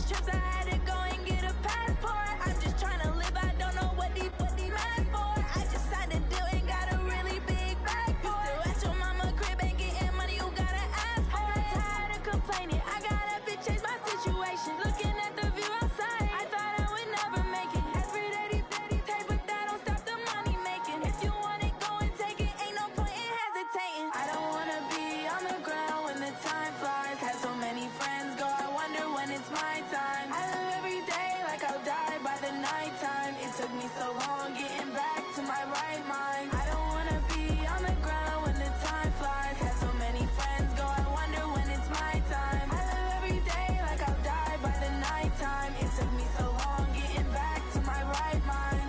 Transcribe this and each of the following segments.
these trips, I had to go and get a passport. I'm just trying to live, I don't know what these mad for. I just signed a deal and got a really big bag for it. Still at your mama crib, ain't getting money, you gotta ask for it. I'm tired of complaining, I gotta bitch change my situation. Looking at the view outside, I thought I would never make it. Every day these take, but that don't stop the money making. If you want it, go and take it, ain't no point in hesitating. I don't wanna be on the ground when the time flies. Had so many friends go, I wonder when it's my time. I live every day like I'll die by the nighttime. It took me so long getting back to my right mind. I don't wanna be on the ground when the time flies. Had so many friends go, I wonder when it's my time. I live every day like I'll die by the nighttime. It took me so long getting back to my right mind.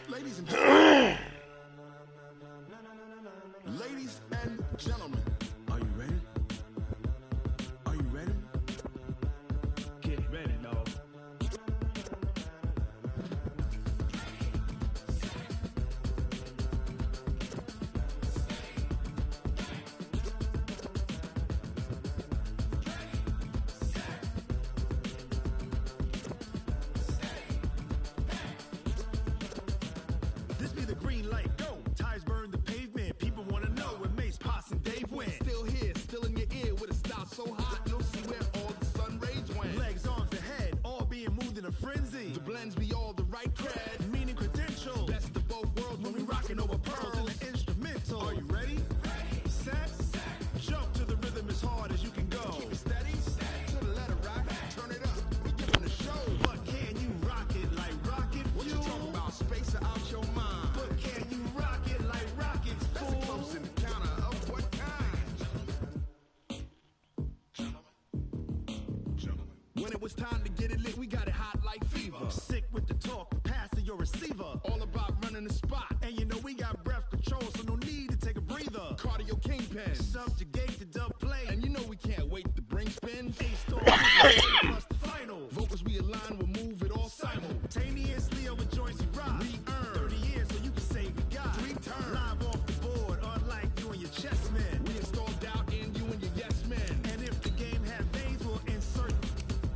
Ladies and gentlemen, ladies and gentlemen, are you ready? Are you ready? Get ready, dog. This be the green light, go. Tires burn the pavement. People wanna know where Mace, Potts, and Dave went. Still here, still in your ear with a style so hot, you'll see where all the sun rays went. Legs, arms, the head, all being moved in a frenzy. The blends be all the right cred, meaning credentials. Best of both worlds when we rockin' over pearls in the instrumental. Are you ready? Set, jump to the rhythm as hard as you can go. Keep it steady, to the letter right. Turn it up, we giving the show. But can you rock it like rocket fuel? What you talking about? Space out your mind. But can you rock it like rockets, fool? That's a close encounter of what kind? Gentlemen. When it was time to get it lit, we got it hot like fever. Sick with the talk, pass to your receiver. All about running the spot. And you know we got breath control, so no need to take a breather. Cardio kingpin, subjugate the dub play. And you know we can't wait to bring spin. A-star plus the final. Vocals we align, we'll move it all simultaneously over joints we rock. We earn 30 years, so you can say we got 3 turns. Live off the board, unlike you and your chess men. We install doubt in you and your yes men. And if the game had veins, we'll insert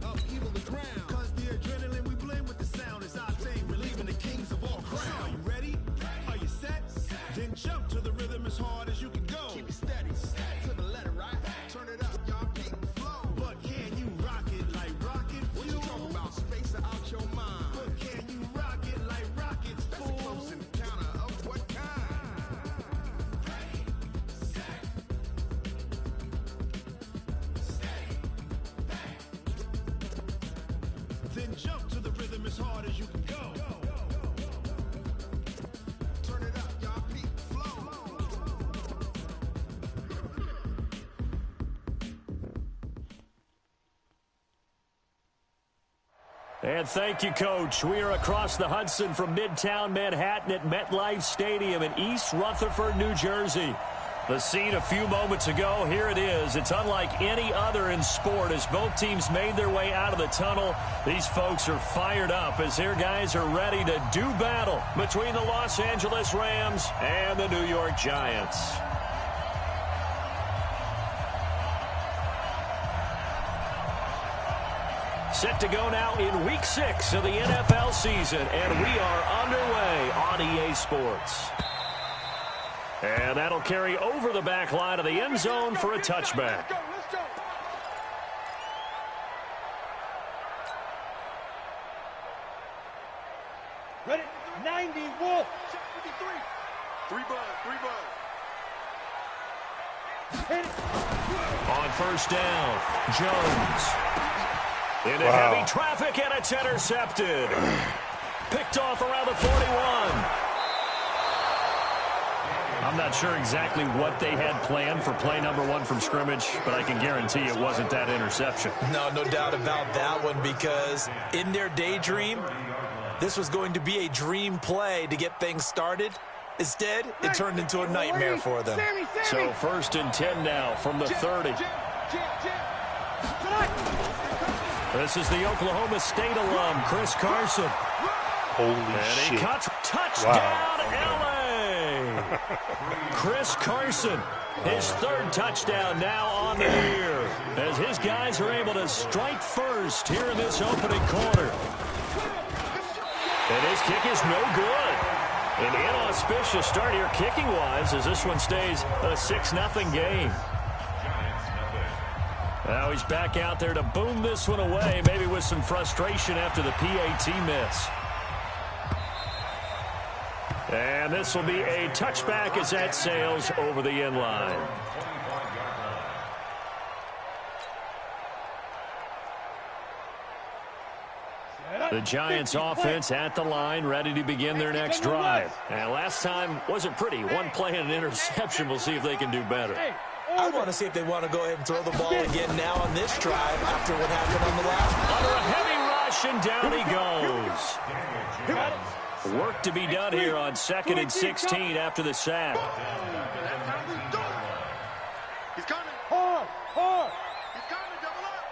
upheaval the ground. Cause the adrenaline we blend with the sound is our thing. Relieving the kings of all crowns. So are you ready? Are you set? Then jump to the rhythm as hard as you can go. Keep it steady, to the letter right. Turn it up, y'all keep the flow. But can you rock it like rocket fuel? What you talking about? Space out your mind. But can you rock it like rockets, fool? That's a close encounter of what kind? Then jump to the rhythm as hard as you can go. Turn it up, y'all keep the flow. And thank you, Coach. We are across the Hudson from Midtown Manhattan at MetLife Stadium in East Rutherford, New Jersey. The scene a few moments ago, here it is. It's unlike any other in sport as both teams made their way out of the tunnel. These folks are fired up as their guys are ready to do battle between the Los Angeles Rams and the New York Giants. Set to go now in Week 6 of the NFL season, and we are underway on EA Sports. And that'll carry over the back line of the end zone for a touchback. Let's go. Ready? 90, Wolf. 53. 3 bud. On first down, Jones. Into heavy traffic, and it's intercepted. Picked off around the 41. I'm not sure exactly what they had planned for play number 1 from scrimmage, but I can guarantee it wasn't that interception. No doubt about that one, because in their daydream, this was going to be a dream play to get things started. Instead, it turned into a nightmare for them. So first and 10 now from the 30. This is the Oklahoma State alum, Chris Carson. Holy and shit. he cuts. Touchdown, Wow. LA! Chris Carson, his third touchdown now on the year, as his guys are able to strike first here in this opening quarter. And his kick is no good. An inauspicious start here kicking-wise as this one stays a 6-0 game. Now he's back out there to boom this one away, maybe with some frustration after the PAT miss. And this will be a touchback as that sails over the end line. The Giants offense at the line, ready to begin their next drive. And last time wasn't pretty. One play and an interception. We'll see if they can do better. I want to see if they want to go ahead and throw the ball again now on this drive after what happened on the last one. Under a heavy rush, and down he goes. Work to be done here on 2nd and 16 after the sack. He's coming. Hard, hard. He's coming. Double up.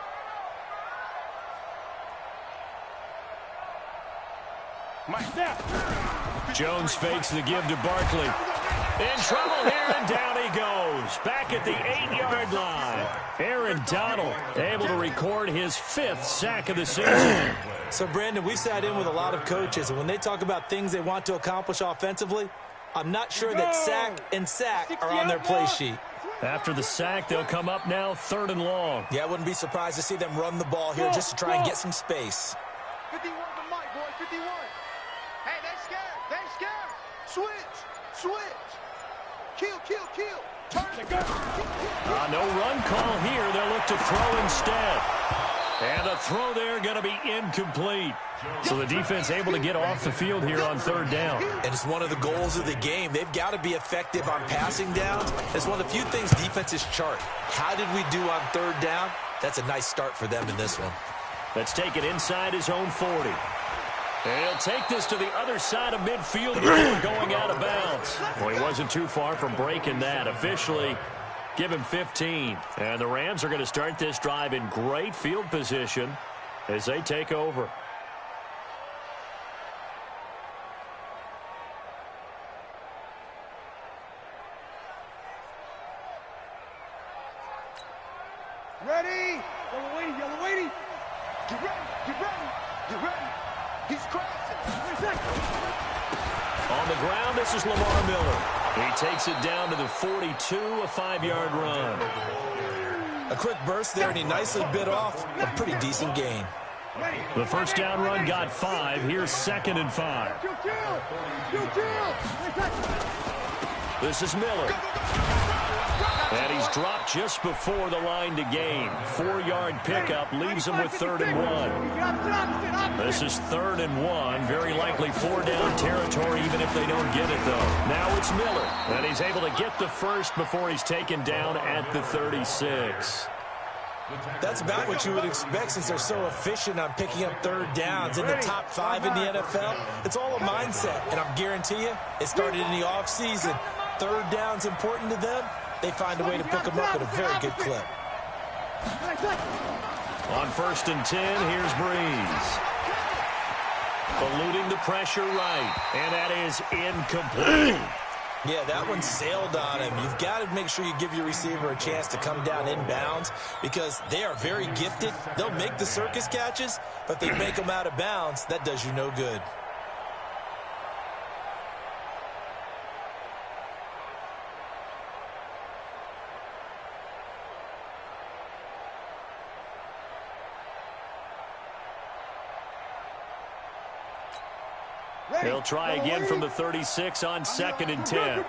Jones fakes the give to Barkley. In trouble here, and down he goes. Back at the 8-yard line. Aaron Donald able to record his 5th sack of the season. So, Brandon, we sat in with a lot of coaches, and when they talk about things they want to accomplish offensively, I'm not sure that sack and sack are on their play sheet. After the sack, they'll come up now 3rd and long. Yeah, I wouldn't be surprised to see them run the ball here just to try and get some space. 51 for Mike, boys. 51. Hey, they scared. They scared. Switch. Switch. Kill, kill, kill. Turn it. No run call here. They'll look to throw instead. And the throw there going to be incomplete. So the defense able to get off the field here on 3rd down. And it's one of the goals of the game. They've got to be effective on passing downs. It's one of the few things defenses chart. How did we do on 3rd down? That's a nice start for them in this one. Let's take it inside his own 40. And he'll take this to the other side of midfield before going out of bounds. Well, he wasn't too far from breaking that. Officially, give him 15. And the Rams are going to start this drive in great field position as they take over. Ready? Yellow waiting, yellow waiting. Get ready. Get ready. Get ready. He's crashing. On the ground, this is Lamar Miller. He takes it down to the 42, a 5-yard run. A quick burst there, and he nicely bit off a pretty decent gain. The first down run got 5. Here's 2nd and 5. This is Miller. And he's dropped just before the line to gain. 4-yard pickup leaves him with 3rd and 1. This is 3rd and 1. Very likely 4-down territory, even if they don't get it, though. Now it's Miller. And he's able to get the first before he's taken down at the 36. That's about what you would expect since they're so efficient on picking up 3rd downs in the top 5 in the NFL. It's all a mindset, and I'm guarantee you, it started in the offseason. 3rd down's important to them. They find a way to pick them up at a very good clip. On 1st and 10, here's Breeze. Eluding the pressure right, and that is incomplete. Yeah, that one sailed on him. You've got to make sure you give your receiver a chance to come down inbounds because they are very gifted. They'll make the circus catches, but if they make them out of bounds, that does you no good. They'll try again from the 36 on 2nd and 10.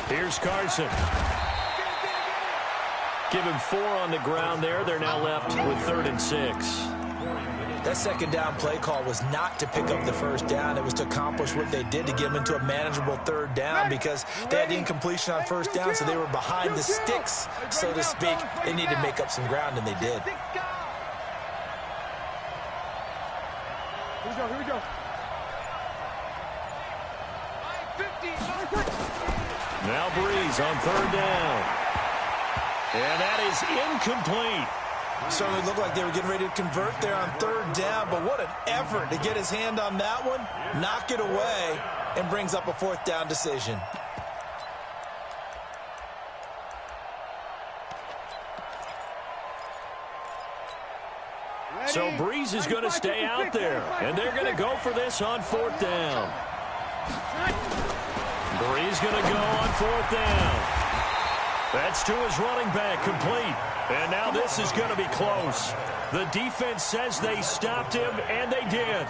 Here's Carson. Give him 4 on the ground there. They're now left with 3rd and 6. That 2nd down play call was not to pick up the 1st down. It was to accomplish what they did to get them into a manageable 3rd down because they had incompletion on 1st down, so they were behind the sticks, so to speak. They needed to make up some ground, and they did. Here we go. Now Breeze on 3rd down. And that is incomplete. Certainly looked like they were getting ready to convert there on third down, but what an effort to get his hand on that one, knock it away, and brings up a fourth down decision. So Breeze is going to stay out there, and they're going to go for this on fourth down. Breeze going to go on fourth down. That's to his running back, complete. And now this is going to be close. The defense says they stopped him, and they did.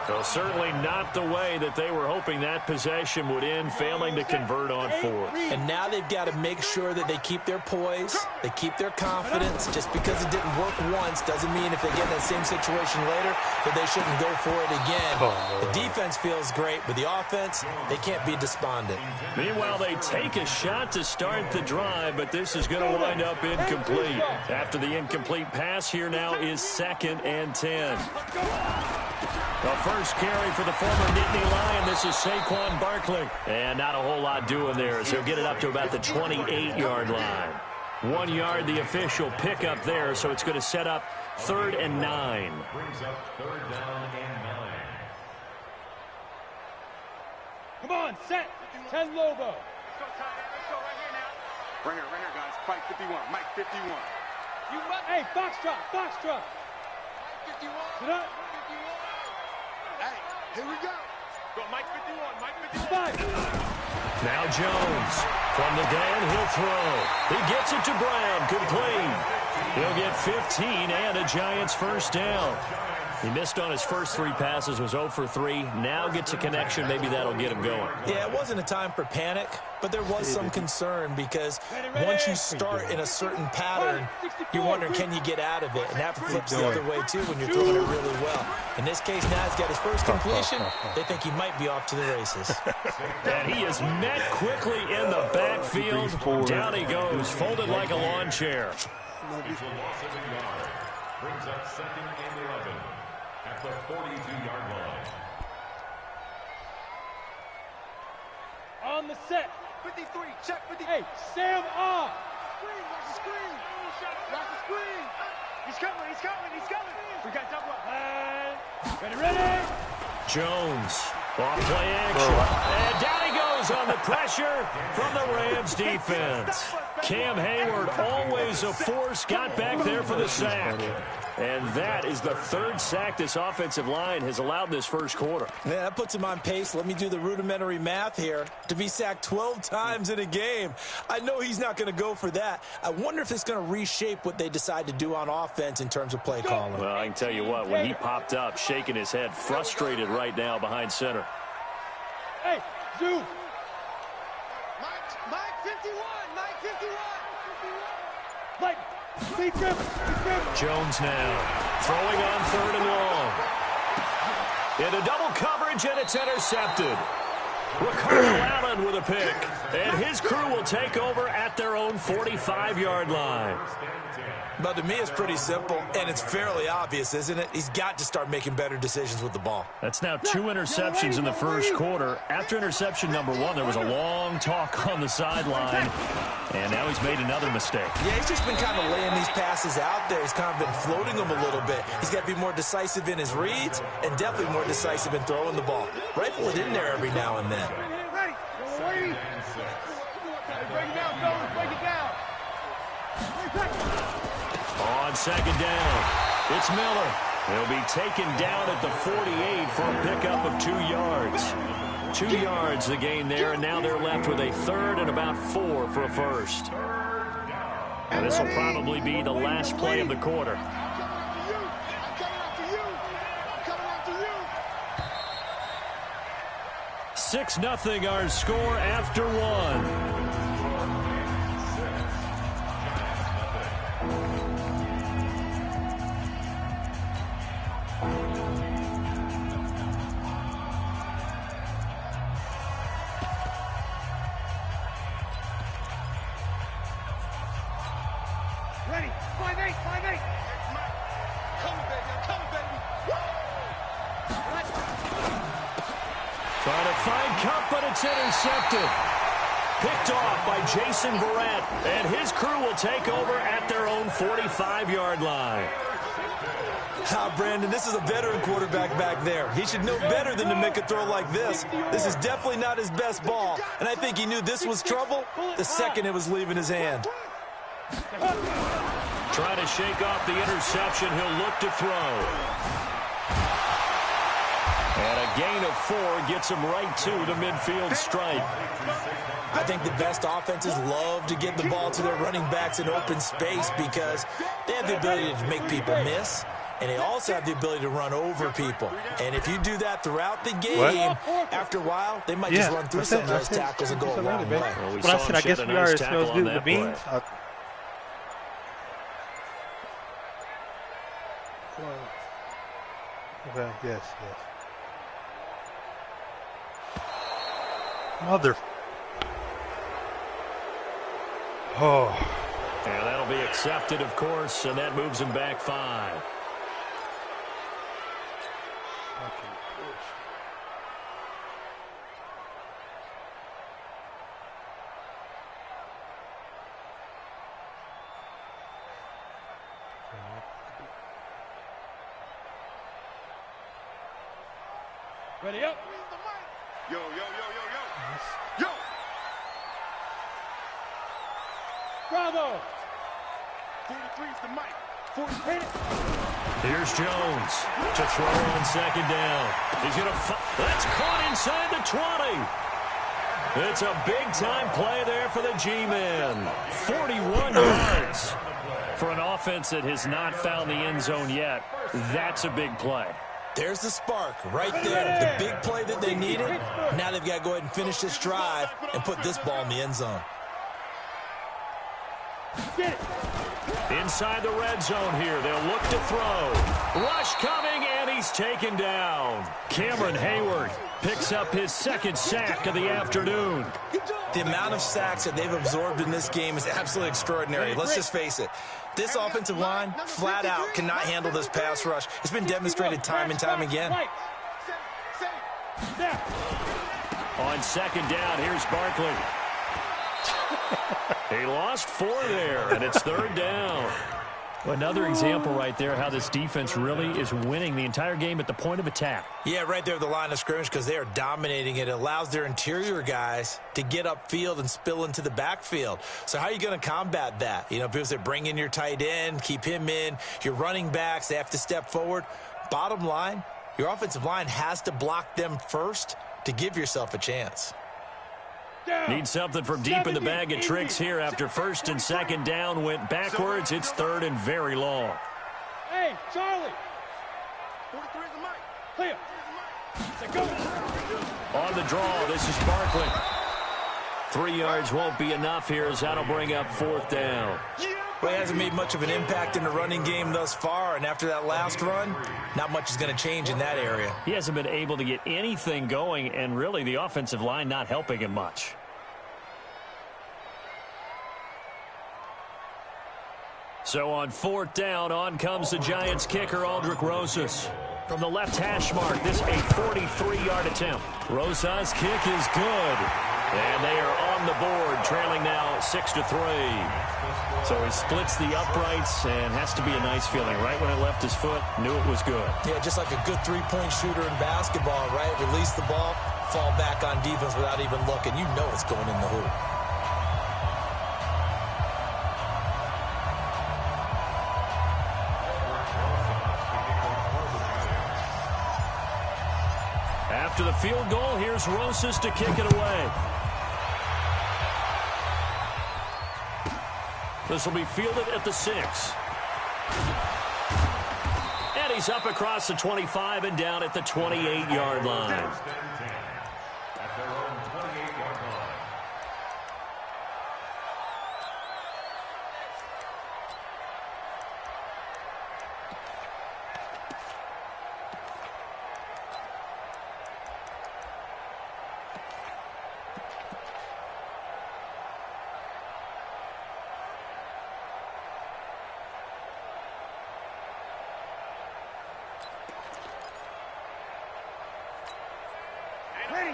So certainly not the way that they were hoping that possession would end, failing to convert on fourth. And now they've got to make sure that they keep their poise, they keep their confidence. Just because it didn't work once doesn't mean if they get in that same situation later that they shouldn't go for it again. The defense feels great, but the offense, they can't be despondent. Meanwhile, they take a shot to start the drive, but this is going to wind up incomplete. After the incomplete pass, here now is 2nd and 10. The first carry for the former Nittany Lion. This is Saquon Barkley. And not a whole lot doing there, as he'll get it up to about the 28-yard line. 1 yard, the official pickup there, so it's going to set up 3rd and 9. Brings up 3rd down and 9. Come on, set. 10 Lobo. Let's go, Tyler. Let's go right here now. Right here, guys. Mike 51. Mike 51. Hey, box drop. Mike 51. Sit up. Hey, here we go. Go, Mike 51. Mike 51. Five. Now Jones from the gun, he'll throw. He gets it to Brown, complete. He'll get 15 and a Giants first down. He missed on his first 3 passes, was 0 for 3. Now gets a connection. Maybe that'll get him going. Yeah, it wasn't a time for panic, but there was some concern because once you start in a certain pattern, you're wondering, can you get out of it? And that flips the other way, too, when you're throwing it really well. In this case, now he's got his first completion. They think he might be off to the races. And he is met quickly in the backfield. Down he goes, folded like a lawn chair. Brings up 2nd and 11 at the 42-yard line. On the set. 53. Check 53. Hey, Sam off. Screen. Watch the screen. Watch the screen. He's coming. He's coming. He's coming. We got double up. Ready. Jones off play action. And down he goes on the pressure from the Rams defense. Cam Hayward, always a force, got back there for the sack. And that is the 3rd sack this offensive line has allowed this first quarter. Yeah, that puts him on pace. Let me do the rudimentary math here. To be sacked 12 times in a game, I know he's not going to go for that. I wonder if it's going to reshape what they decide to do on offense in terms of play calling. Well, I can tell you what, when he popped up, shaking his head, frustrated right now behind center. Hey, Zoom. Mike 51. Mike 51. Mike. Jones now throwing on 3rd and long. Into double coverage, and it's intercepted. Ricardo Allen with a pick, and his crew will take over at their own 45-yard line. But to me, it's pretty simple, and it's fairly obvious, isn't it? He's got to start making better decisions with the ball. That's now 2 interceptions in the first quarter. After interception number 1, there was a long talk on the sideline, and now he's made another mistake. Yeah, he's just been kind of laying these passes out there. He's kind of been floating them a little bit. He's got to be more decisive in his reads and definitely more decisive in throwing the ball. Rifle it in there every now and then. Ready. Break it down, fellas. Break it down. On 2nd down, it's Miller. He'll be taken down at the 48 for a pickup of 2 yards. 2 yards the gain there, and now they're left with a 3rd and about 4 for a first. And this will probably be the last play of the quarter. 6-0 our score after 1. Ready. 5-8. 5-8. Come, baby. Trying to find Cup, but it's intercepted. picked off by Jason Verrett, and his crew will take over at their own 45-yard line. Brandon, this is a veteran quarterback back there. He should know better than to make a throw like this. This is definitely not his best ball, and I think he knew this was trouble the second it was leaving his hand. Trying to shake off the interception. He'll look to throw. And a gain of 4 gets him right to the midfield stripe. I think the best offenses love to give the ball to their running backs in open space because they have the ability to make people miss, and they also have the ability to run over people. And if you do that throughout the game, after a while, they might just run through some of those tackles and go a long way. Well, I said, I guess we already smells good with the beans. Okay, yes. Mother. Oh. And that'll be accepted, of course, and that moves him back 5. Ready up. Yo. Yo. Bravo. 43's the mic. 40, hit it. Here's Jones to throw on second down. He's going to that's caught inside the 20. It's a big-time play there for the G-Men. 41 yards. For an offense that has not found the end zone yet, that's a big play. There's the spark right there. The big play that they needed. Now they've got to go ahead and finish this drive and put this ball in the end zone. Inside the red zone here. They'll look to throw. Rush coming, and he's taken down. Cameron Hayward picks up his second sack of the afternoon. The amount of sacks that they've absorbed in this game is absolutely extraordinary. Let's just face it. This offensive line, flat out, cannot handle this pass rush. It's been demonstrated time and time again. On second down, here's Barkley. He lost 4 there, and it's third down. Another example right there how this defense really is winning the entire game at the point of attack. Yeah, right there at the line of scrimmage because they are dominating it. It allows their interior guys to get upfield and spill into the backfield. So how are you going to combat that? You know, because they bring in your tight end, keep him in. Your running backs, they have to step forward. Bottom line, your offensive line has to block them first to give yourself a chance. Need something from deep in the bag of tricks here after first and second down went backwards. It's third and very long. Hey, Charlie. 43 is the mic. Clear. Go. On the draw, this is Barkley. 3 yards won't be enough here as that'll bring up fourth down. Well, he hasn't made much of an impact in the running game thus far, and after that last run, not much is going to change in that area. He hasn't been able to get anything going, and really the offensive line not helping him much. So on fourth down, on comes the Giants kicker, Aldrick Rosas. From the left hash mark, this a 43-yard attempt. Rosas' kick is good. And they are on the board, trailing now 6-3. So he splits the uprights and has to be a nice feeling. Right when it left his foot, knew it was good. Yeah, just like a good three-point shooter in basketball, right? Release the ball, fall back on defense without even looking. You know it's going in the hoop. After the field goal, here's Rosas to kick it away. This will be fielded at the 6. And he's up across the 25 and down at the 28-yard line.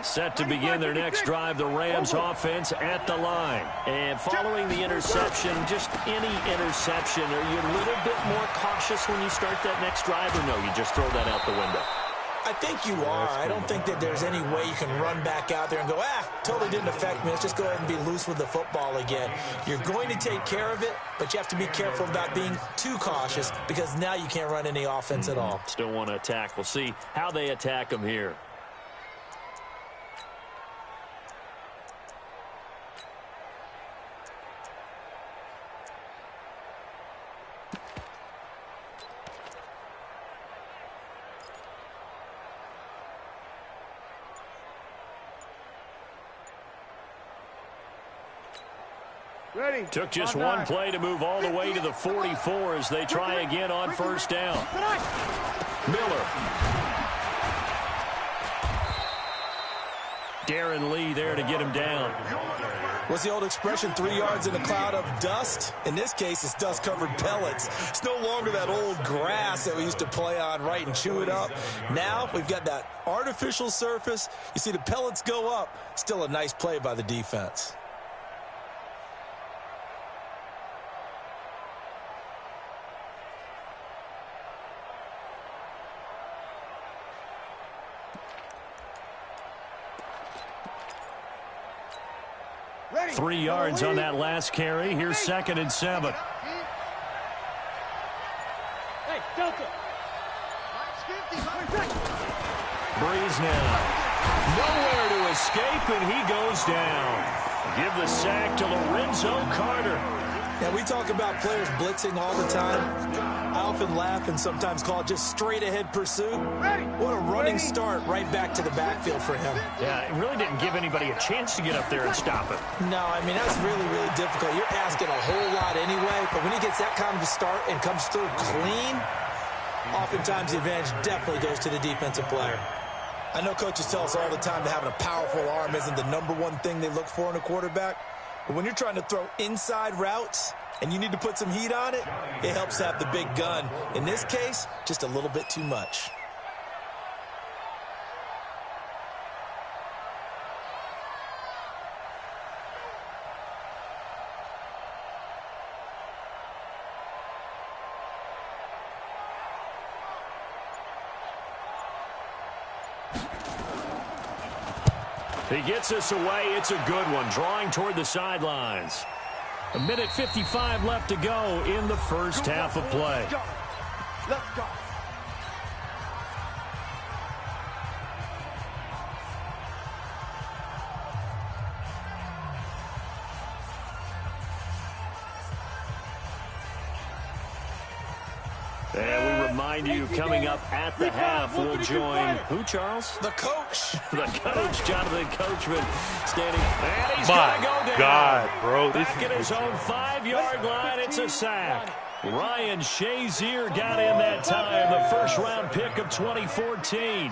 Set to begin their next drive, the Rams offense at the line. And following the interception, just any interception, are you a little bit more cautious when you start that next drive, or no, you just throw that out the window? I think you are. I don't think that there's any way you can run back out there and go, totally didn't affect me. Let's just go ahead and be loose with the football again. You're going to take care of it, but you have to be careful about being too cautious because now you can't run any offense at all. Still want to attack. We'll see how they attack them here. Ready. Took just one play to move all the way to the 44 as they try again on first down. Miller. Darren Lee there to get him down. What's the old expression, 3 yards in a cloud of dust? In this case, it's dust-covered pellets. It's no longer that old grass that we used to play on, right, and chew it up. Now we've got that artificial surface. You see the pellets go up. Still a nice play by the defense. Ready. 3 yards on that last carry. Here's 2nd and 7. Hey, Delta. Breeze now. Nowhere to escape, and he goes down. Give the sack to Lorenzo Carter. Now, we talk about players blitzing all the time. I often laugh and sometimes call it just straight-ahead pursuit. What a running start right back to the backfield for him. Yeah, it really didn't give anybody a chance to get up there and stop it. No, I mean, that's really, really difficult. You're asking a whole lot anyway, but when he gets that kind of a start and comes through clean, oftentimes the advantage definitely goes to the defensive player. I know coaches tell us all the time that having a powerful arm isn't the #1 thing they look for in a quarterback. But when you're trying to throw inside routes and you need to put some heat on it, it helps to have the big gun. In this case, just a little bit too much. He gets us away. It's a good one. Drawing toward the sidelines. 1:55 left to go in the first half of play. Let's go. And we remind you, coming up at the half, we'll join who, Charles? The coach. The coach, Jonathan Coachman, standing. And he's My going to go down. God, bro. Back at his own 5-yard line, it's a sack. Ryan Shazier got in that time, the first-round pick of 2014.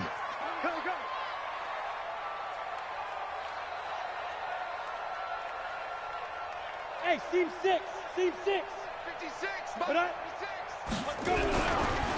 Hey, seam 6. Seam 6. 56.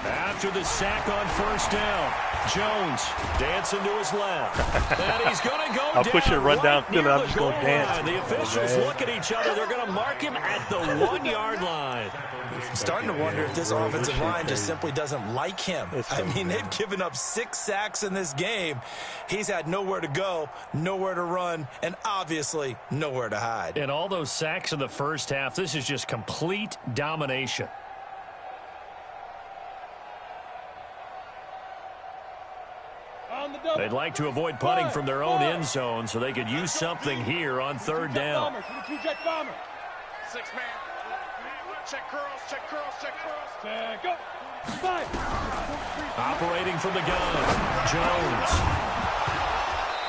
After the sack on first down, Jones dancing to his left. And he's going to go I'll down push it, run right downfield, near and I'm the just gonna goal dance. line. The officials look at each other. They're going to mark him at the 1-yard line. I'm starting to wonder if this offensive line just simply doesn't like him. I mean, they've given up 6 sacks in this game. He's had nowhere to go, nowhere to run, and obviously nowhere to hide. And all those sacks in the first half, this is just complete domination. They'd like to avoid punting from their own end zone so they could use something here on third down. 6-man. Check curls, check curls, check curls. Check up. 5. Operating from the gun, Jones.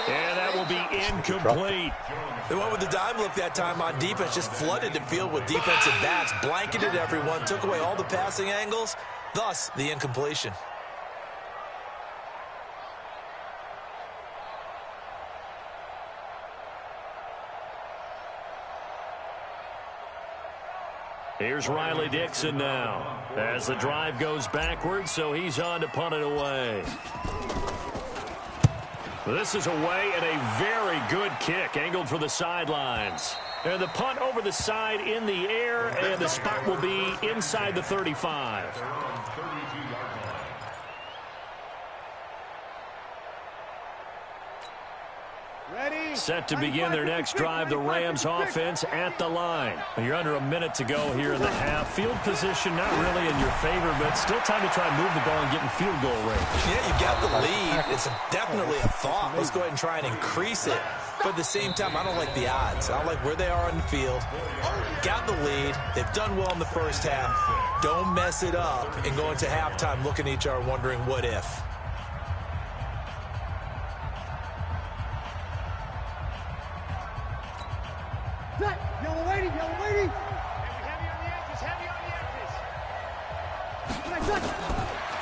And that will be incomplete. They went with the dime look that time on defense, just flooded the field with defensive backs, blanketed everyone, took away all the passing angles, thus the incompletion. Here's Riley Dixon now as the drive goes backwards, so he's on to punt it away. This is away and a very good kick angled for the sidelines. And the punt over the side in the air, and the spot will be inside the 35. Set to begin their next drive, the Rams offense at the line. You're under a minute to go here in the half. Field position not really in your favor, but still time to try and move the ball and get in field goal range. Yeah, you got the lead. It's definitely a thought. Let's go ahead and try and increase it. But at the same time, I don't like the odds. I don't like where they are on the field. Got the lead. They've done well in the first half. Don't mess it up and go into halftime looking at each other wondering what if. Yellow lady, yellow lady.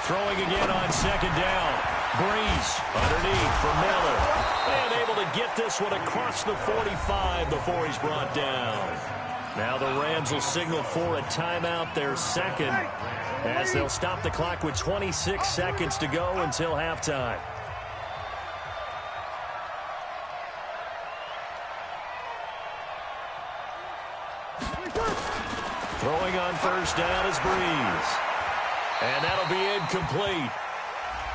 Throwing again on second down. Breeze underneath for Miller. And able to get this one across the 45 before he's brought down. Now the Rams will signal for a timeout, their second, as they'll stop the clock with 26 seconds to go until halftime. Throwing on first down is Breeze. And that'll be incomplete.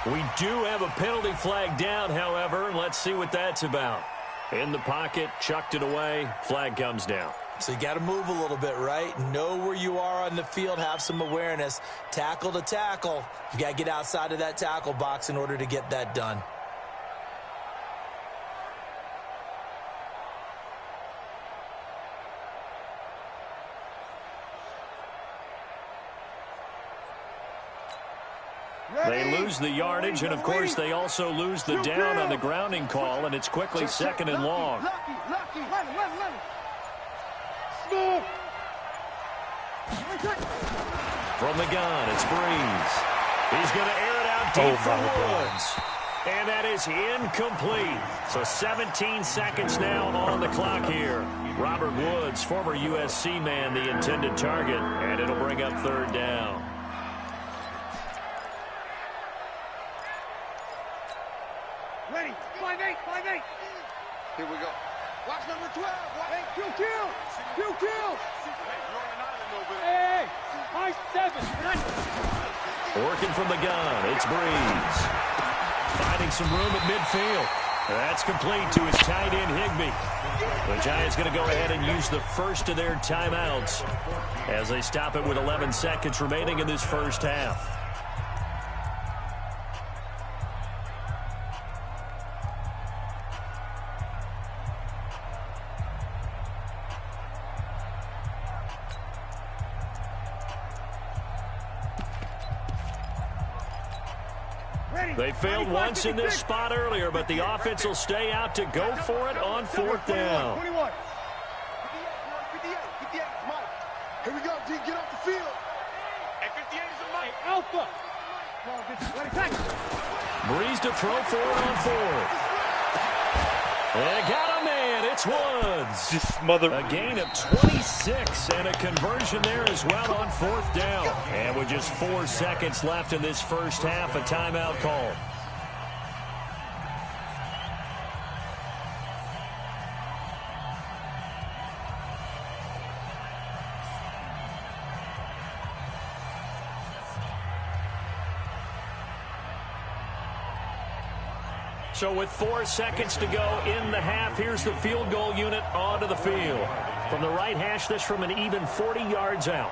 We do have a penalty flag down, however. Let's see what that's about. In the pocket, chucked it away. Flag comes down. So you got to move a little bit, right? Know where you are on the field. Have some awareness. Tackle to tackle. You got to get outside of that tackle box in order to get that done. They lose the yardage, and, of course, they also lose the down on the grounding call, and it's quickly second and long. From the gun, it's Breeze. He's going to air it out deep for Woods. And that is incomplete. So 17 seconds now on the clock here. Robert Woods, former USC man, the intended target, and it'll bring up third down. Ready, 5-8, 5-8. Here we go. Watch number 12. Hey, Q. Hey, 5-7. Working from the gun, it's Breeze. Finding some room at midfield. That's complete to his tight end, Higbee. The Giants going to go ahead and use the first of their timeouts as they stop it with 11 seconds remaining in this first half. They failed once in this spot earlier, but the offense will stay out to go for it on fourth down. 21. 58, Mike. Here we go, D, get off the field. And 58 is a Mike. Alpha. Breeze to throw for it on fourth. And got a man. It's Woods. A gain of 26 and a conversion there as well on fourth down. And with just 4 seconds left in this first half, a timeout call. So with 4 seconds to go in the half, here's the field goal unit onto the field. From the right hash, this from an even 40 yards out.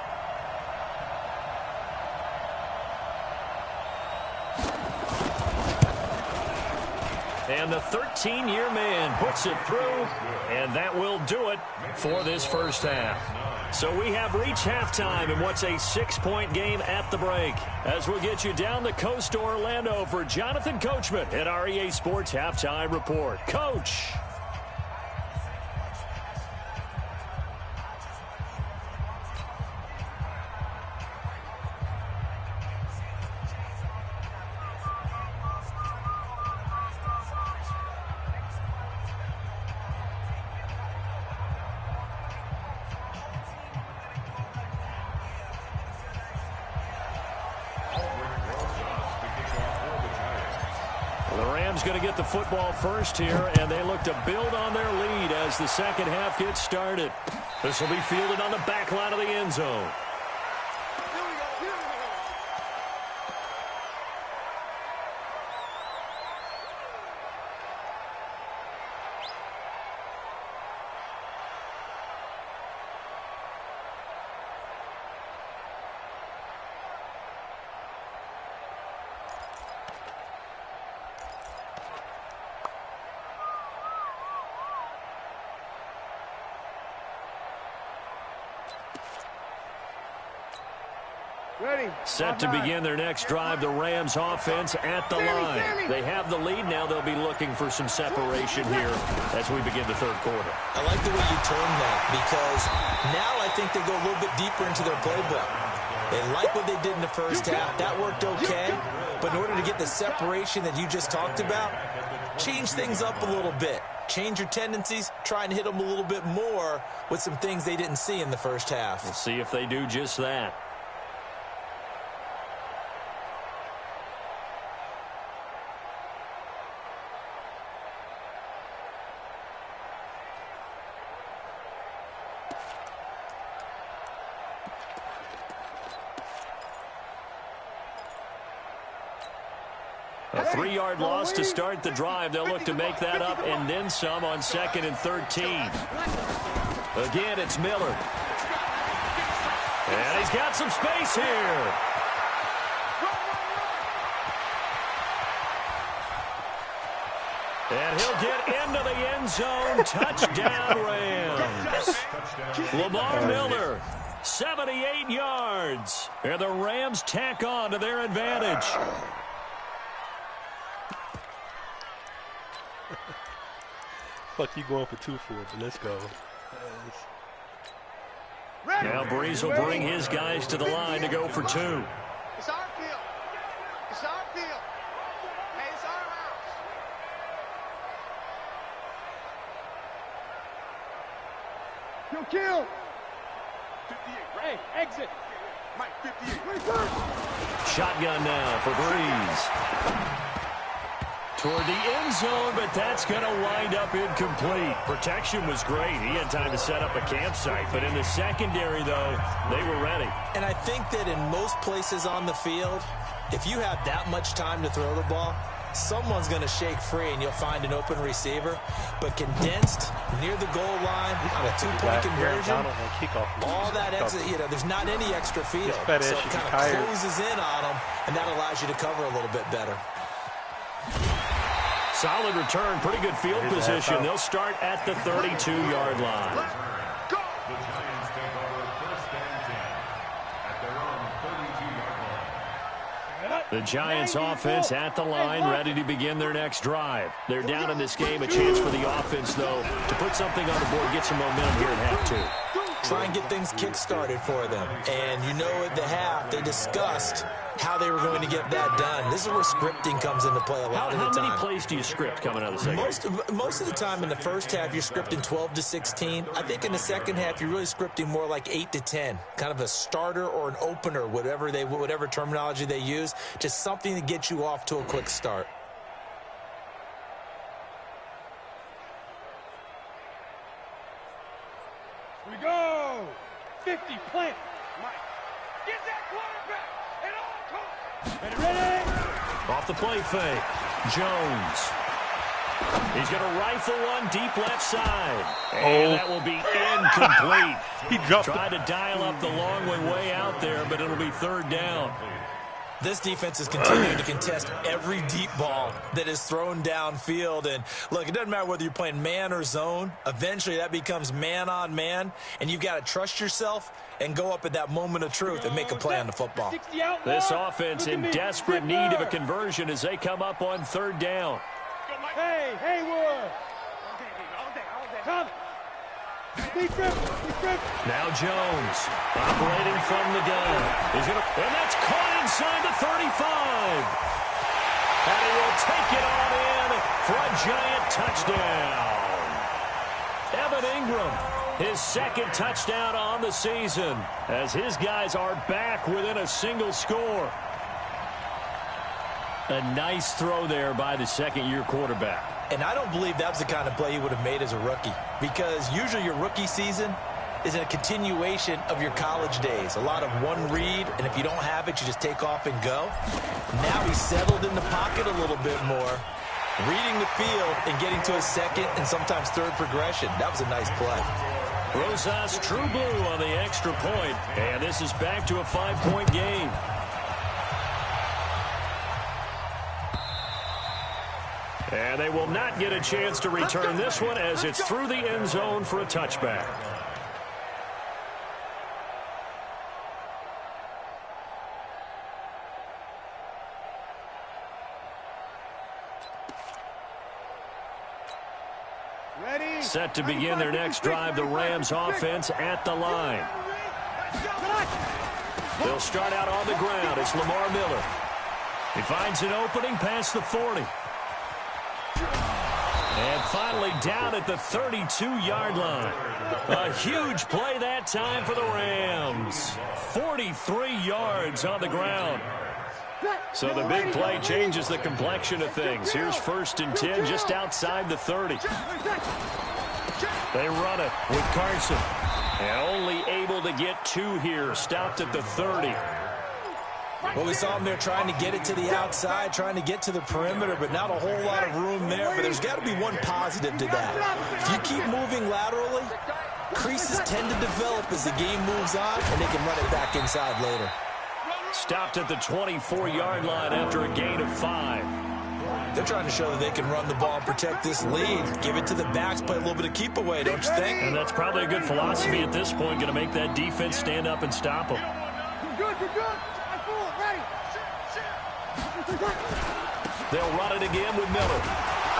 And the 13-year man puts it through, and that will do it for this first half. So we have reached halftime in what's a 6-point game at the break. As we'll get you down the coast to Orlando for Jonathan Coachman at REA Sports Halftime Report. Coach. Rams going to get the football first here, and they look to build on their lead as the second half gets started. This will be fielded on the back line of the end zone. Set to begin their next drive, the Rams offense at the line. They have the lead now. They'll be looking for some separation here as we begin the third quarter. I like the way you term that, because now I think they go a little bit deeper into their playbook. They like what they did in the first half. That worked okay. But in order to get the separation that you just talked about, change things up a little bit. Change your tendencies, try and hit them a little bit more with some things they didn't see in the first half. We'll see if they do just that. A 3-yard loss to start the drive. They'll look to make that up and then some on 2nd and 13. Again, it's Miller. And he's got some space here. And he'll get into the end zone. Touchdown, Rams. Lamar Miller, 78 yards. And the Rams tack on to their advantage. Fuck you going for 2 for it, but let's go. Now Breeze will bring his guys to the line to go for 2. It's our field. It's our field. Hey, it's our house. Kill. 58. Hey, exit. Mike, 58. Shotgun now for Breeze. Toward the end zone, but that's going to wind up incomplete. Protection was great. He had time to set up a campsite, but in the secondary, though, they were ready. And I think that in most places on the field, if you have that much time to throw the ball, someone's going to shake free and you'll find an open receiver. But condensed near the goal line on a 2-point conversion, all that extra, there's not any extra field. So it kind of closes in on them, and that allows you to cover a little bit better. Solid return, pretty good field position. They'll start at the 32-yard line. The Giants take over 1st and 10 at their own 32-yard line. The Giants offense at the line, ready to begin their next drive. They're down in this game. A chance for the offense, though, to put something on the board, get some momentum here at half 2. Try and get things kick-started for them. And at the half, they discussed how they were going to get that done. This is where scripting comes into play a lot of the time. How many plays do you script coming out of the second? Most of the time in the first half, you're scripting 12 to 16. I think in the second half, you're really scripting more like 8 to 10. Kind of a starter or an opener, whatever terminology they use. Just something to get you off to a quick start. We go. 50, plant. Mike, get that quarterback at all costs. Ready? Off the play fake. Jones. He's going to rifle one deep left side. And that will be incomplete. He dropped Tried to dial up the long way out there, but it'll be 3rd down. This defense is continuing to contest every deep ball that is thrown downfield. And, look, it doesn't matter whether you're playing man or zone. Eventually, that becomes man-on-man, and you've got to trust yourself and go up at that moment of truth and make a play on the football. This offense in desperate need of a conversion as they come up on 3rd down. Hey, Haywood. Come. Now Jones operating from the gun. And that's caught inside the 35. And he will take it on in for a giant touchdown. Evan Ingram, his 2nd touchdown on the season, as his guys are back within a single score. A nice throw there by the second-year quarterback. And I don't believe that was the kind of play he would have made as a rookie, because usually your rookie season is a continuation of your college days. A lot of one read, and if you don't have it, you just take off and go. Now he's settled in the pocket a little bit more, reading the field and getting to a second and sometimes third progression. That was a nice play. Rosas True Blue on the extra point, and this is back to a 5-point game. And they will not get a chance to return this one as it's through the end zone for a touchback. Ready? Set to begin their next drive, the Rams offense at the line. They'll start out on the ground. It's Lamar Miller. He finds an opening past the 40. And finally down at the 32-yard line. A huge play that time for the Rams. 43 yards on the ground. So the big play changes the complexion of things. Here's 1st and 10 just outside the 30. They run it with Carson. And only able to get 2 here. Stopped at the 30. Well, we saw him there trying to get it to the outside, trying to get to the perimeter, but not a whole lot of room there. But there's got to be one positive to that. If you keep moving laterally, creases tend to develop as the game moves on, and they can run it back inside later. Stopped at the 24-yard line after a gain of 5. They're trying to show that they can run the ball and protect this lead. Give it to the backs, play a little bit of keep away, don't you think? And that's probably a good philosophy at this point, going to make that defense stand up and stop them. Good, good, good. They'll run it again with Miller.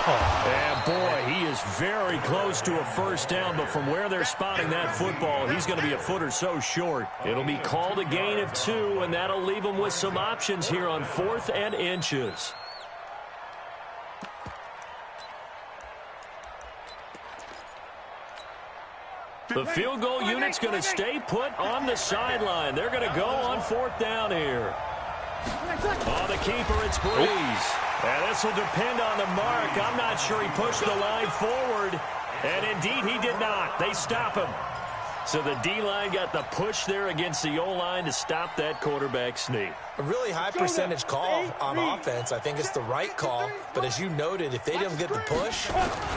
And boy, he is very close to a first down, but from where they're spotting that football, he's going to be a foot or so short. It'll be called a gain of 2, and that'll leave them with some options here on 4th and inches. The field goal unit's going to stay put on the sideline. They're going to go on 4th down here. On the keeper, it's Breeze. And this will depend on the mark. I'm not sure he pushed the line forward. And indeed, he did not. They stop him. So the D-line got the push there against the O-line to stop that quarterback sneak. A really high percentage call on offense. I think it's the right call. But as you noted, if they don't get the push,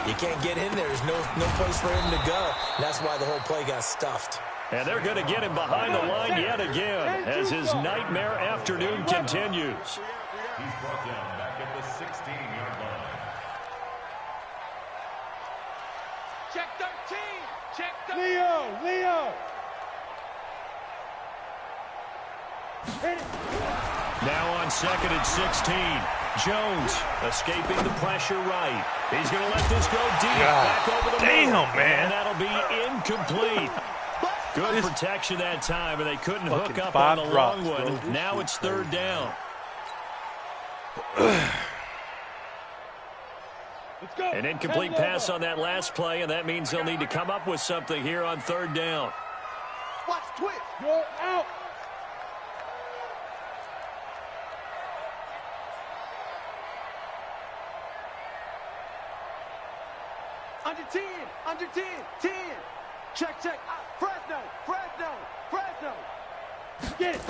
you can't get in there. There's no place for him to go. And that's why the whole play got stuffed. And they're going to get him behind the line yet again as his nightmare afternoon continues. He's brought down back at the 16-yard line. Check 13. Check 13. Leo. Now on 2nd and 16. Jones escaping the pressure right. He's going to let this go deep. Back over the middle. Man. And that'll be incomplete. Good protection that time, and they couldn't hook up on the long one. Now it's 3rd down. An incomplete pass on that last play, and that means they'll need to come up with something here on 3rd down. Watch twitch. You're out. Under 10. 10. Check. Fresno. Get it.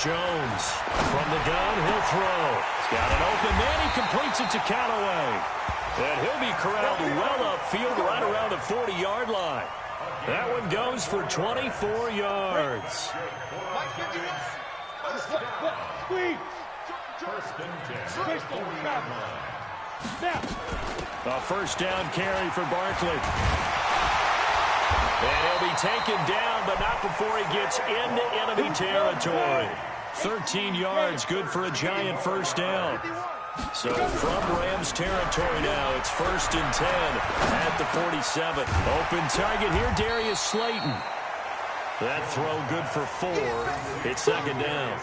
Jones from the gun, he'll throw. He's got an open man, he completes it to Callaway. And he'll be corralled well upfield right around the 40-yard line. That one goes for 24 yards. Squeeze. First and 10. A first down carry for Barkley. And he'll be taken down, but not before he gets into enemy territory. 13 yards, good for a giant first down. So from Rams territory now, it's 1st and 10 at the 47. Open target here, Darius Slayton. That throw good for 4. It's 2nd down.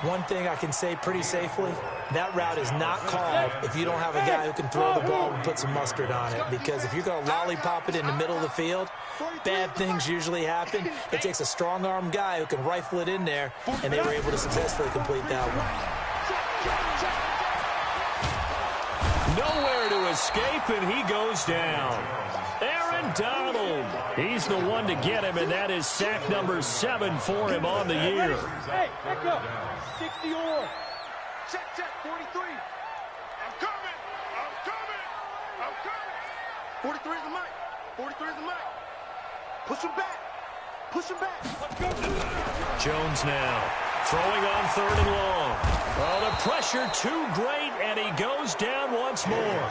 One thing I can say pretty safely, that route is not called if you don't have a guy who can throw the ball and put some mustard on it. Because if you're going to lollipop it in the middle of the field, bad things usually happen. It takes a strong-arm guy who can rifle it in there, and they were able to successfully complete that one. Nowhere to escape, and he goes down. Aaron Donald. He's the one to get him, and that is sack number 7 for him on the year. Hey, back up. 60 or. Check, 43. I'm coming. 43 is the mic. 43 is the mic. Push him back. Let's go. Jones now throwing on 3rd and long. Oh, the pressure too great, and he goes down once more.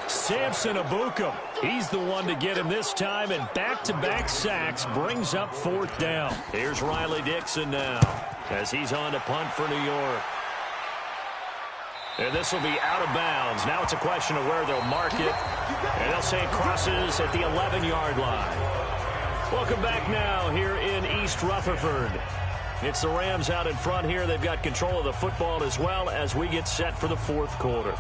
Samson Abukum, he's the one to get him this time, and back-to-back sacks brings up 4th down. Here's Riley Dixon now as he's on to punt for New York. And this will be out of bounds. Now it's a question of where they'll mark it, and they'll say it crosses at the 11-yard line. Welcome back now here in East Rutherford. It's the Rams out in front here. They've got control of the football as well as we get set for the 4th quarter.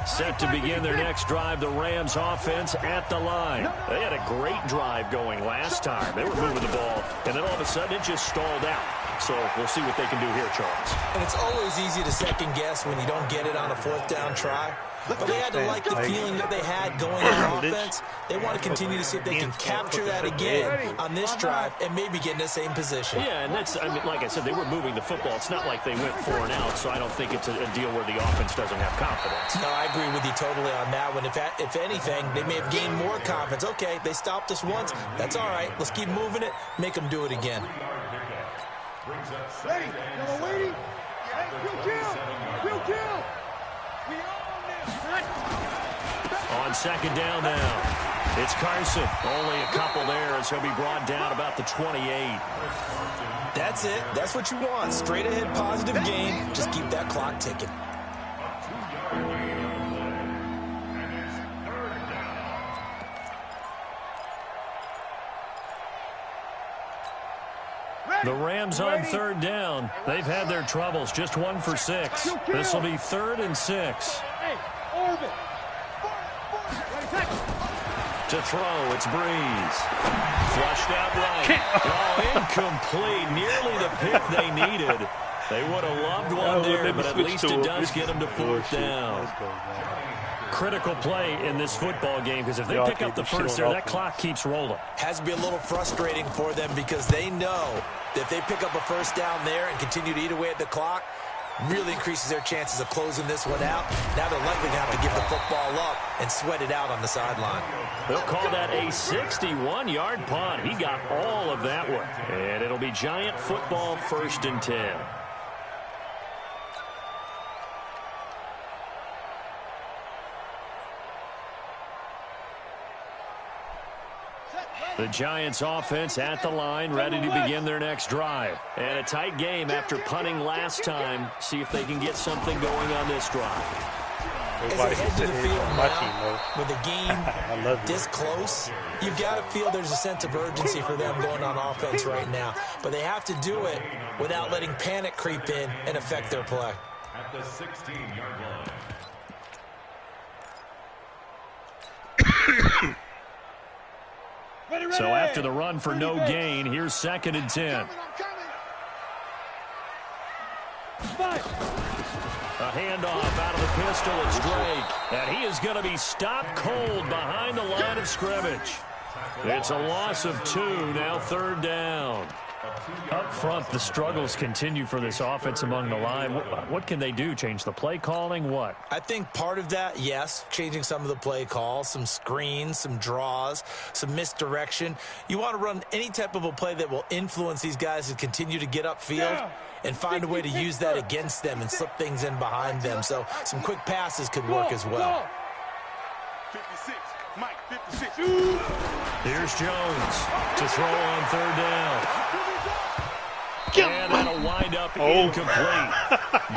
Set to begin their next drive, the Rams offense at the line. They had a great drive going last time. They were moving the ball, and then all of a sudden it just stalled out. So we'll see what they can do here, Charles. And it's always easy to second guess when you don't get it on a 4th down try. But they had to like the feeling that they had going on offense. They want to continue to see if they can capture that again on this drive and maybe get in the same position. Yeah, and that's, I mean, like I said, they were moving the football. It's not like they went 4 and out, so I don't think it's a deal where the offense doesn't have confidence. No, I agree with you totally on that one. If anything, they may have gained more confidence. Okay, they stopped us once. That's all right. Let's keep moving it. Make them do it again. Ready? Y'all waiting? Hey, Will kill. We own this. On 2nd down now, it's Carson. Only a couple there as he'll be brought down about the 28. That's it. That's what you want. Straight ahead positive game. Just keep that clock ticking. The Rams on 3rd down. They've had their troubles. Just 1 for 6. This will be 3rd and 6. Hey, orbit. To throw, it's Breeze. Flushed out right. Oh, incomplete. Nearly the pick they needed. They would have loved one there, but at least it does get them to 4th down. Critical play in this football game, because if they pick up the first there, that clock keeps rolling. Has to be a little frustrating for them because they know that if they pick up a 1st down there and continue to eat away at the clock, really increases their chances of closing this one out. Now they're likely to have to give the football up and sweat it out on the sideline. They'll call that a 61-yard punt. He got all of that one. And it'll be Giant football, 1st and 10. The Giants offense at the line, ready to begin their next drive. And a tight game after punting last time. See if they can get something going on this drive. As they head to the field now, with the game this close, you've got to feel there's a sense of urgency for them going on offense right now. But they have to do it without letting panic creep in and affect their play. At the 16-yard line. So after the run for no gain, here's 2nd and 10. A handoff out of the pistol. It's Drake. And he is going to be stopped cold behind the line of scrimmage. It's a loss of 2. Now 3rd down. Up front, the struggles continue for this offense among the line. What can they do? Change the play calling? What? I think part of that, yes, changing some of the play calls, some screens, some draws, some misdirection. You want to run any type of a play that will influence these guys to continue to get upfield and find a way to use that against them and slip things in behind them. So some quick passes could work as well. 56, Mike, 56. Here's Jones to throw on 3rd down. And that'll wind up incomplete.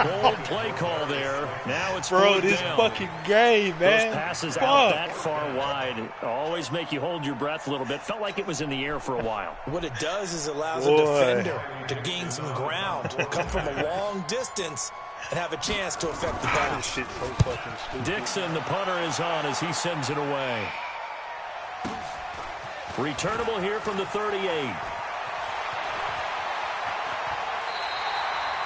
Bold play call there. Now it's 4th down. This fucking game, man. Those passes out that far wide always make you hold your breath a little bit. Felt like it was in the air for a while. What it does is allows a defender to gain some ground, come from a long distance, and have a chance to affect the pass. Dixon, the punter, is on as he sends it away. Returnable here from the 38.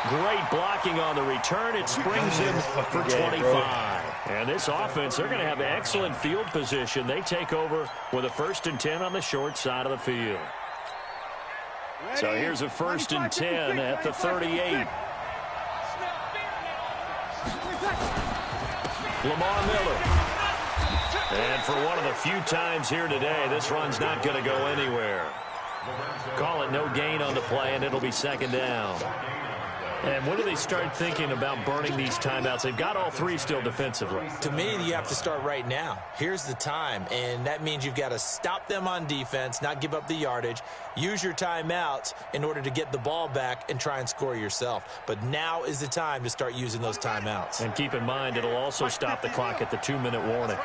Great blocking on the return. It springs him for 25. And this offense, they're going to have excellent field position. They take over with a 1st and 10 on the short side of the field. So here's a 1st and 10 at the 38. Lamar Miller. And for one of the few times here today, this run's not going to go anywhere. Call it no gain on the play, and it'll be 2nd down. And when do they start thinking about burning these timeouts? They've got all 3 still defensively. To me, you have to start right now. Here's the time, and that means you've got to stop them on defense, not give up the yardage, use your timeouts in order to get the ball back and try and score yourself. But now is the time to start using those timeouts. And keep in mind, it'll also stop the clock at the 2-minute warning.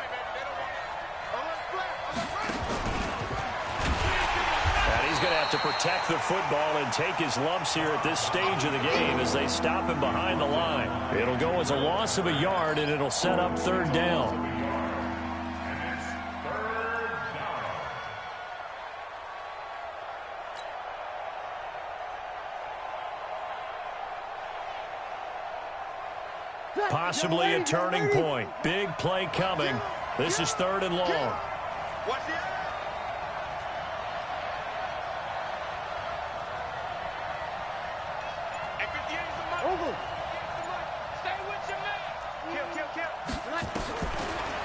He's going to have to protect the football and take his lumps here at this stage of the game as they stop him behind the line. It'll go as a loss of a yard, and it'll set up 3rd down. Possibly a turning point. Big play coming. This is 3rd and long.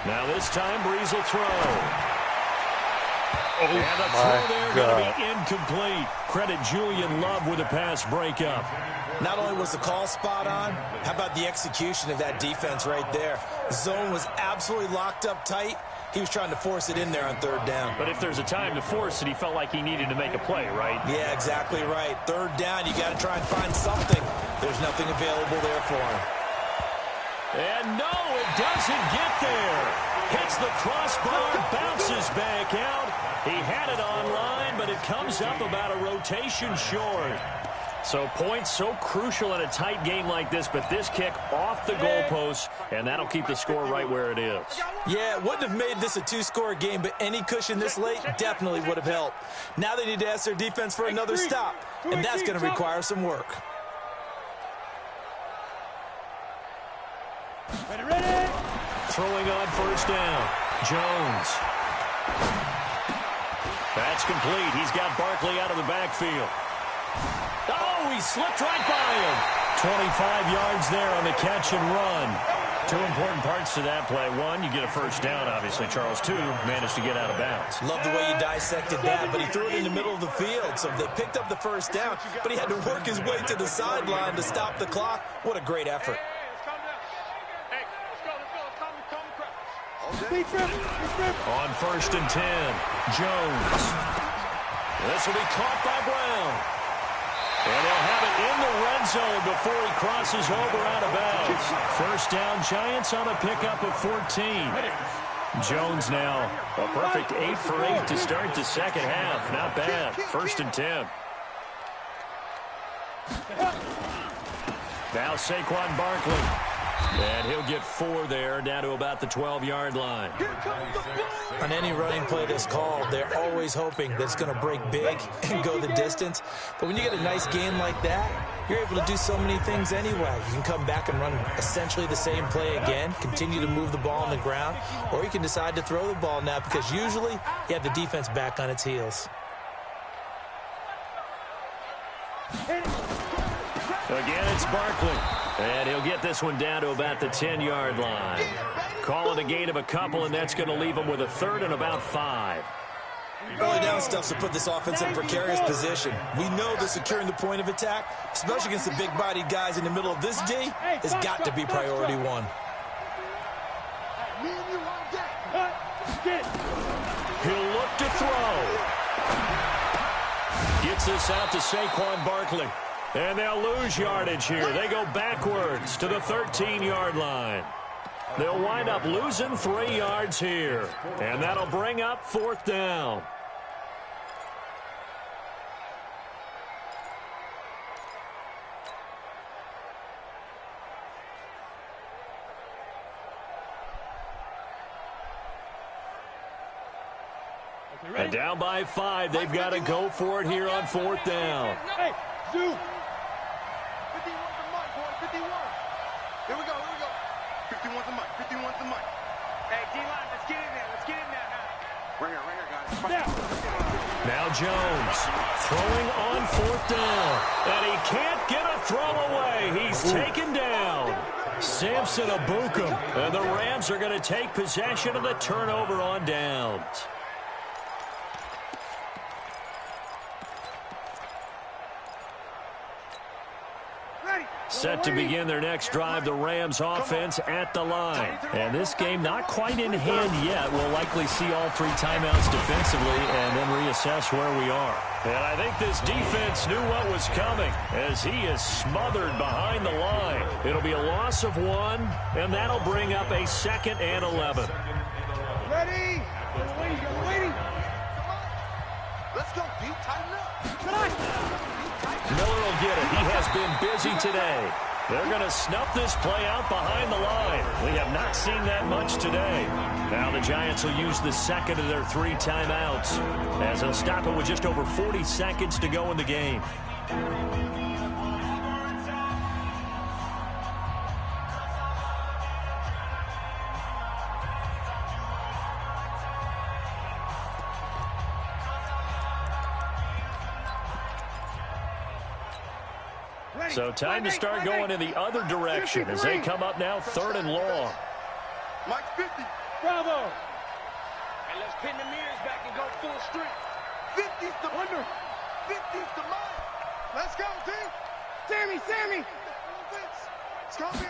Now this time, Breeze will throw. And the throw there going to be incomplete. Credit Julian Love with a pass breakup. Not only was the call spot on, how about the execution of that defense right there? The zone was absolutely locked up tight. He was trying to force it in there on 3rd down. But if there's a time to force it, he felt like he needed to make a play, right? Yeah, exactly right. 3rd down, you got to try and find something. There's nothing available there for him. And no, it doesn't get there. Hits the crossbar, bounces back out. He had it online, but it comes up about a rotation short. So points so crucial in a tight game like this, but this kick off the goalpost, and that'll keep the score right where it is. Yeah, it wouldn't have made this a 2-score game, but any cushion this late definitely would have helped. Now they need to ask their defense for another stop, and that's going to require some work. Ready. Throwing on 1st down. Jones. That's complete. He's got Barkley out of the backfield. Oh, he slipped right by him. 25 yards there on the catch and run. 2 important parts to that play. 1, you get a 1st down, obviously. Charles, 2, managed to get out of bounds. Love the way you dissected that, but he threw it in the middle of the field. So they picked up the 1st down, but he had to work his way to the sideline to stop the clock. What a great effort. On 1st and 10, Jones. This will be caught by Brown. And they'll have it in the red zone before he crosses over out of bounds. 1st down, Giants on a pickup of 14. Jones now a perfect 8 for 8 to start the 2nd half. Not bad. 1st and 10. Now Saquon Barkley. And he'll get 4 there, down to about the 12-yard line. On any running play that's called, they're always hoping that it's going to break big and go the distance. But when you get a nice game like that, you're able to do so many things anyway. You can come back and run essentially the same play again, continue to move the ball on the ground, or you can decide to throw the ball now because usually you have the defense back on its heels. Again, it's Barkley. And he'll get this one down to about the 10-yard line. Call it a gain of a couple, and that's going to leave him with a 3rd and about 5. Early down stuff to put this offense in a precarious position. We know that securing the point of attack, especially against the big-bodied guys in the middle of this D, has got to be priority 1. He'll look to throw. Gets this out to Saquon Barkley. And they'll lose yardage here. They go backwards to the 13-yard line. They'll wind up losing 3 yards here. And that'll bring up 4th down. And down by 5. They've got to go for it here on 4th down. Hey, Zoo. Now Jones throwing on 4th down. And he can't get a throw away. He's taken down. Samson Abukum. And the Rams are going to take possession of the turnover on downs. Set to begin their next drive, the Rams offense at the line. And this game not quite in hand yet. We'll likely see all 3 timeouts defensively and then reassess where we are. And I think this defense knew what was coming as he is smothered behind the line. It'll be a loss of 1, and that'll bring up a 2nd and 11. Ready? Waiting. Let's go, D. Tighten up. Miller will get it. He has been busy today. They're going to snuff this play out behind the line. We have not seen that much today. Now the Giants will use the 2nd of their 3 timeouts as they'll stop it with just over 40 seconds to go in the game. So time to start going in the other direction as they come up now 3rd and long. Mike 50. Bravo. And let's pin the mirrors back and go full strength. 50's the under. 50's the mile. Let's go, D. Sammy. It's going to be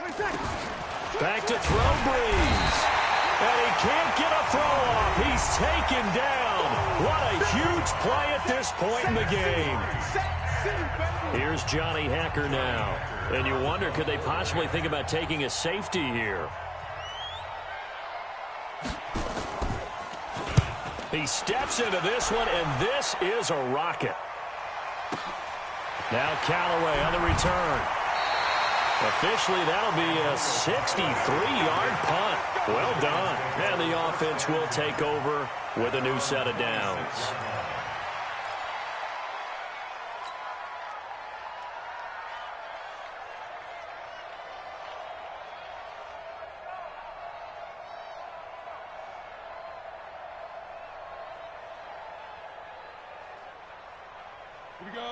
back to throw, Breeze. And he can't get a throw off. He's taken down. What a huge play at this point in the game. Here's Johnny Hacker now. And you wonder, could they possibly think about taking a safety here? He steps into this one, and this is a rocket. Now Callaway on the return. Officially, that'll be a 63-yard punt. Well done. And the offense will take over with a new set of downs.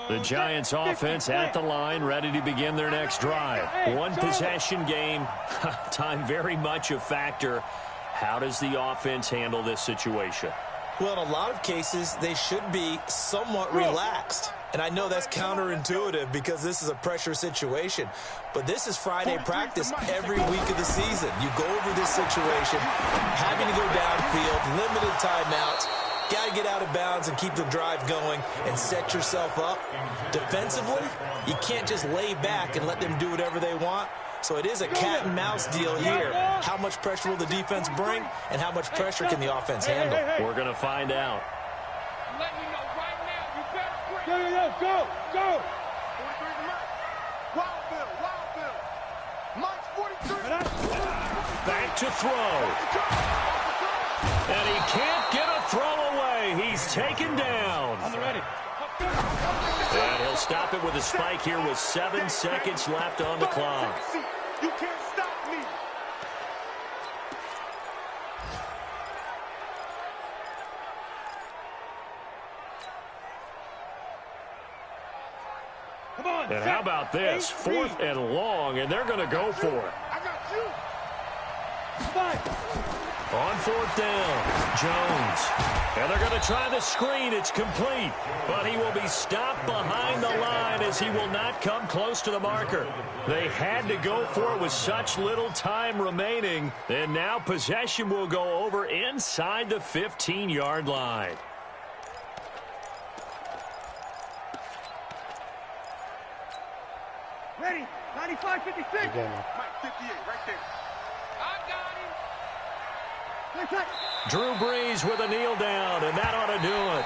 The Giants offense at the line, ready to begin their next drive. One possession game, time very much a factor. How does the offense handle this situation? Well, in a lot of cases, they should be somewhat relaxed. And I know that's counterintuitive because this is a pressure situation. But this is Friday practice every week of the season. You go over this situation, having to go downfield, limited timeouts. Got to get out of bounds and keep the drive going and set yourself up. Defensively, you can't just lay back and let them do whatever they want. So it is a cat and mouse deal here. How much pressure will the defense bring and how much pressure can the offense handle? We're going to find out. Let me know right now. You better quit. Go. Wildville. Mike's 43. Back to throw. And he can't get a throw away. He's taken down. On the ready. And he'll stop it with a spike here with 7 seconds left on the clock. You can't stop me. Come on. And how about this? 4th and long, and they're going to go for it. I got you. 5. On 4th down, Jones. And they're going to try the screen. It's complete. But he will be stopped behind the line as he will not come close to the marker. They had to go for it with such little time remaining. And now possession will go over inside the 15-yard line. Ready. 95, 56. Mike 58, right there. I got him. Drew Brees with a kneel down, and that ought to do it.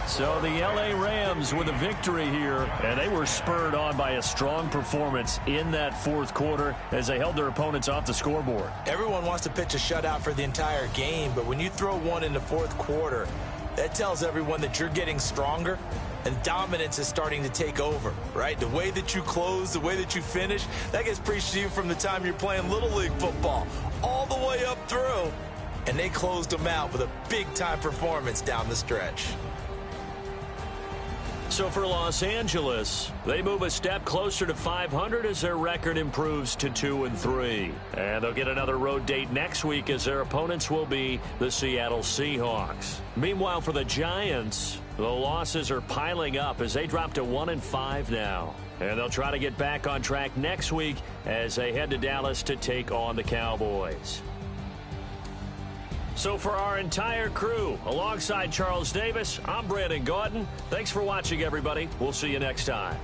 So the L.A. Rams with a victory here, and they were spurred on by a strong performance in that 4th quarter as they held their opponents off the scoreboard. Everyone wants to pitch a shutout for the entire game, but when you throw one in the 4th quarter, that tells everyone that you're getting stronger and dominance is starting to take over, right? The way that you close, the way that you finish, that gets preached to you from the time you're playing Little League football all the way up through. and they closed them out with a big-time performance down the stretch. So for Los Angeles, they move a step closer to 500 as their record improves to 2-3. And they'll get another road date next week as their opponents will be the Seattle Seahawks. Meanwhile, for the Giants, the losses are piling up as they drop to 1-5 now. And they'll try to get back on track next week as they head to Dallas to take on the Cowboys. So for our entire crew, alongside Charles Davis, I'm Brandon Gaudin. Thanks for watching, everybody. We'll see you next time.